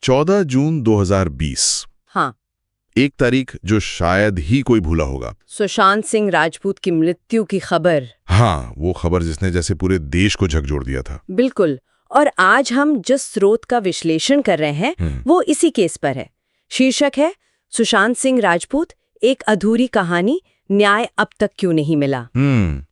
14 जून 2020। हाँ, एक तारीख जो शायद ही कोई भूला होगा। सुशांत सिंह राजपूत की मृत्यु की खबर। हाँ, वो खबर जिसने जैसे पूरे देश को झकझोर दिया था। बिल्कुल। और आज हम जिस स्रोत का विश्लेषण कर रहे हैं वो इसी केस पर है। शीर्षक है सुशांत सिंह राजपूत, एक अधूरी कहानी, न्याय अब तक क्यों नहीं मिला।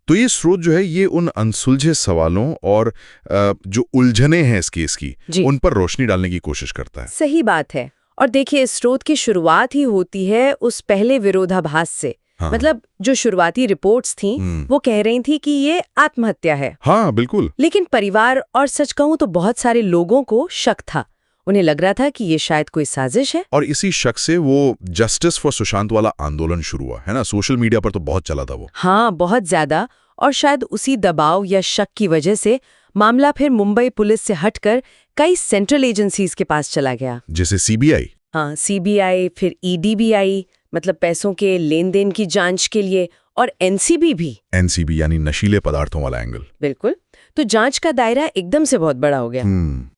तो ये स्रोत जो है ये उन अनसुलझे सवालों और जो उलझने हैं इस केस की, उन पर रोशनी डालने की कोशिश करता है। सही बात है। और देखिए, इस स्रोत की शुरुआत ही होती है उस पहले विरोधाभास से। हाँ। मतलब जो शुरुआती रिपोर्ट्स थीं, वो कह रही थी कि ये आत्महत्या है। हाँ, बिल्कुल। लेकिन परिवार और सच कहूं तो बहुत सारे लोगों को शक था। उन्हें लग रहा था कि ये शायद कोई साजिश है। और इसी शक से वो जस्टिस फॉर सुशांत वाला आंदोलन शुरू हुआ, है ना? सोशल मीडिया पर तो बहुत चला था वो। हाँ, बहुत ज्यादा। और शायद उसी दबाव या शक की वजह से मामला फिर मुंबई पुलिस से हटकर कई सेंट्रल एजेंसीज के पास चला गया। जैसे सीबीआई। हाँ, सीबीआई, फिर ईडी भी आई, मतलब पैसों के लेन देन की जांच के लिए, और एनसीबी भी। एनसीबी यानी नशीले पदार्थों वाला एंगल। बिल्कुल। तो जांच का दायरा एकदम से बहुत बड़ा हो गया।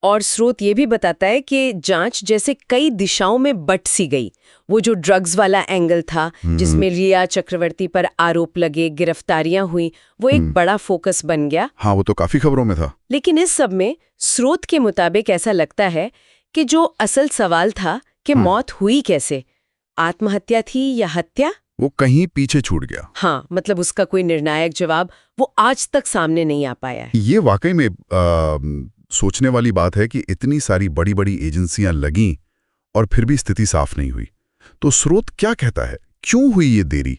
और स्रोत ये भी बताता है कि जांच जैसे कई दिशाओं में बट सी गई। वो जो ड्रग्स वाला एंगल था, जिसमें रिया चक्रवर्ती पर आरोप लगे, गिरफ्तारियां हुई, वो एक बड़ा फोकस बन गया। हाँ, वो तो काफी खबरों में था। लेकिन इस सब में स्रोत के मुताबिक ऐसा लगता है कि जो असल सवाल था कि मौत हुई कैसे, आत्महत्या थी या हत्या, वो कहीं पीछे छूट गया। हाँ, मतलब उसका कोई निर्णायक जवाब वो आज तक सामने नहीं आ पाया है। ये वाकई में सोचने वाली बात है कि इतनी सारी बड़ी बड़ी एजेंसियां लगीं और फिर भी स्थिति साफ नहीं हुई। तो स्रोत क्या कहता है, क्यों हुई ये देरी?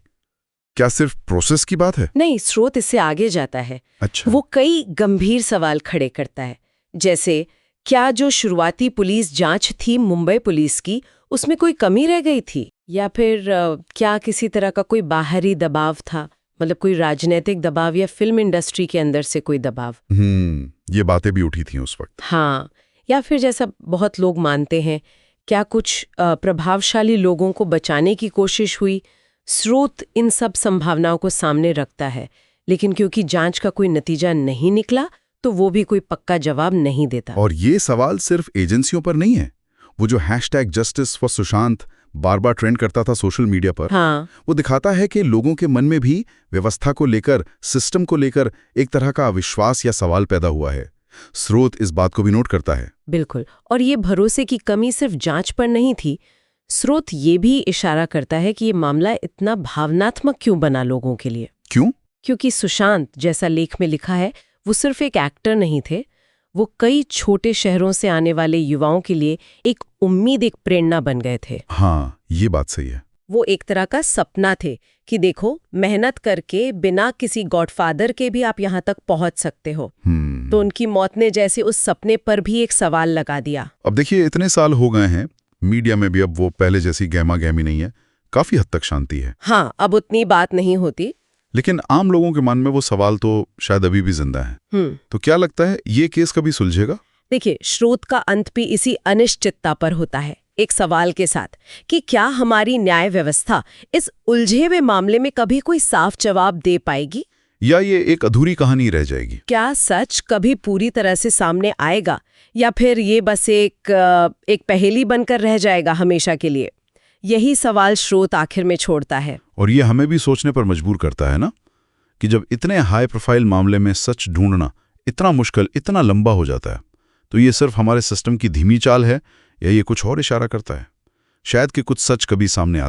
क्या सिर्फ प्रोसेस की बात है? नहीं, स्रोत इससे आगे जाता है। अच्छा। वो कई गंभीर सवाल खड़े करता है। जैसे, क्या जो शुरुआती पुलिस जांच थी मुंबई पुलिस की, उसमें कोई कमी रह गई थी, या फिर क्या किसी तरह का कोई बाहरी दबाव था, मतलब कोई राजनीतिक दबाव या फिल्म इंडस्ट्री के अंदर से कोई दबाव। ये बातें भी उठी थी उस वक्त। हाँ, या फिर जैसा बहुत लोग मानते हैं, क्या कुछ प्रभावशाली लोगों को बचाने की कोशिश हुई। स्रोत इन सब संभावनाओं को सामने रखता है, लेकिन क्योंकि जांच का कोई नतीजा नहीं निकला तो वो भी कोई पक्का जवाब नहीं देता। और ये सवाल सिर्फ एजेंसियों पर नहीं है। वो जो #justice for Sushant bar bar trend करता था सोशल मीडिया पर, हाँ, वो दिखाता है कि लोगों के मन में भी व्यवस्था को लेकर, सिस्टम को लेकर एक तरह का अविश्वास या सवाल पैदा हुआ है। स्रोत इस बात को भी नोट करता है। बिल्कुल। और ये भरोसे की कमी सिर्फ जांच पर नहीं थी। स्रोत ये भी इशारा करता है कि ये मामला इतना भावनात्मक क्यों बना लोगों के लिए। क्यों? क्योंकि सुशांत, जैसा लेख में लिखा है, वो सिर्फ एक एक्टर नहीं थे। वो कई छोटे शहरों से आने वाले युवाओं के लिए एक उम्मीद, एक प्रेरणा बन गए थे। हाँ, ये बात सही है। वो एक तरह का सपना थे कि देखो, मेहनत करके बिना किसी गॉडफादर के भी आप यहाँ तक पहुंच सकते हो। तो उनकी मौत ने जैसे उस सपने पर भी एक सवाल लगा दिया। अब देखिए, इतने साल हो गए हैं, मीडिया में भी अब वो पहले जैसी गहमा गहमी नहीं है, काफी हद तक शांति है। हाँ, अब उतनी बात नहीं होती। लेकिन आम लोगों के मन में वो सवाल तो शायद अभी भी जिंदा है। तो क्या लगता है, ये केस कभी सुलझेगा? देखिए, स्रोत का अंत भी इसी अनिश्चितता पर होता है, एक सवाल के साथ कि क्या हमारी न्याय व्यवस्था इस उलझे हुए मामले में कभी कोई साफ जवाब दे पाएगी, या ये एक अधूरी कहानी रह जाएगी? क्या सच कभी पूरी तरह से सामने आएगा, या फिर ये बस एक पहेली बनकर रह जाएगा हमेशा के लिए? यही सवाल स्रोत आखिर में छोड़ता है। और ये हमें भी सोचने पर मजबूर करता है ना, कि जब इतने हाई प्रोफाइल मामले में सच ढूंढना इतना मुश्किल, इतना लंबा हो जाता है, तो ये सिर्फ हमारे सिस्टम की धीमी चाल है, या ये कुछ और इशारा करता है, शायद कि कुछ सच कभी सामने आते